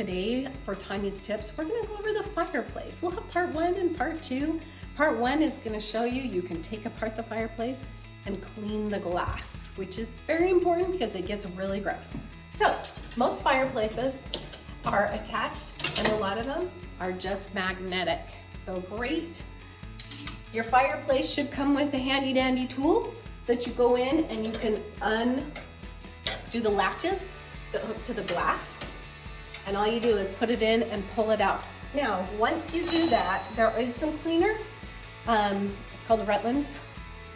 Today for Tanya's tips, we're gonna go over the fireplace. We'll have part 1 and part 2. Part 1 is gonna show you can take apart the fireplace and clean the glass, which is very important because it gets really gross. So most fireplaces are attached and a lot of them are just magnetic. So great. Your fireplace should come with a handy dandy tool that you go in and you can undo the latches that hook to the glass. And all you do is put it in and pull it out. Now, once you do that, there is some cleaner. It's called Rutland's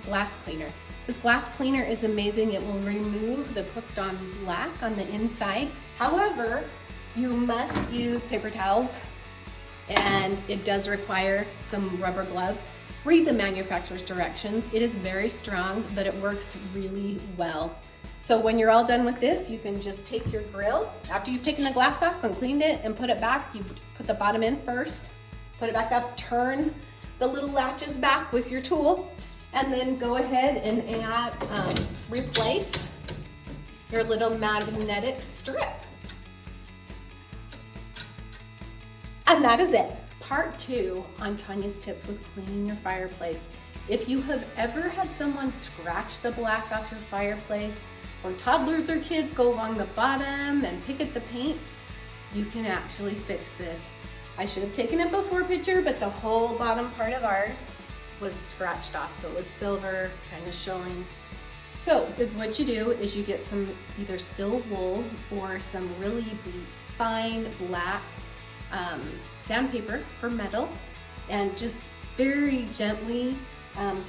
glass cleaner. This glass cleaner is amazing. It will remove the cooked on black on the inside. However, you must use paper towels and it does require some rubber gloves. Read the manufacturer's directions. It is very strong, but it works really well. So when you're all done with this, you can just take your grill, after you've taken the glass off and cleaned it and put it back, you put the bottom in first, put it back up, turn the little latches back with your tool, and then go ahead and replace your little magnetic strip. And that is it. Part 2 on Tanya's tips with cleaning your fireplace. If you have ever had someone scratch the black off your fireplace, or toddlers or kids go along the bottom and pick at the paint, you can actually fix this. I should have taken a before picture, but the whole bottom part of ours was scratched off, so it was silver, kind of showing. So what you do is you get some either still wool or some really fine black sandpaper for metal, and just very gently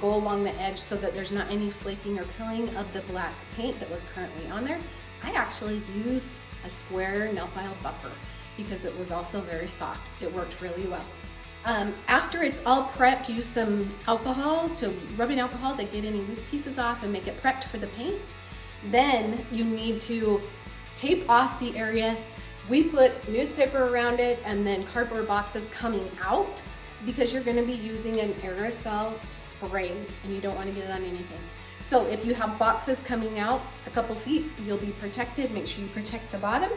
go along the edge so that there's not any flaking or peeling of the black paint that was currently on there. I actually used a square nail file buffer because it was also very soft. It worked really well. After it's all prepped, use some rubbing alcohol to get any loose pieces off and make it prepped for the paint. Then you need to tape off the area. We put newspaper around it and then cardboard boxes coming out, because you're going to be using an aerosol spray and you don't want to get it on anything. So if you have boxes coming out a couple feet, you'll be protected. Make sure you protect the bottom.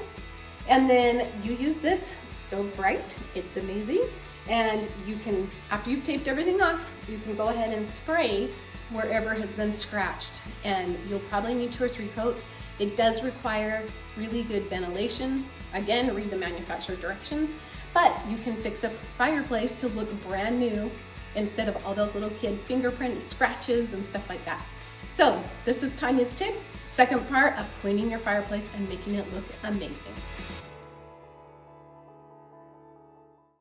And then you use this Stove Bright. It's amazing. And you can, after you've taped everything off, you can go ahead and spray wherever has been scratched. And you'll probably need 2 or 3 coats. It does require really good ventilation. Again, read the manufacturer directions. But you can fix a fireplace to look brand new instead of all those little kid fingerprint scratches and stuff like that. So this is Tanya's tip, second part of cleaning your fireplace and making it look amazing.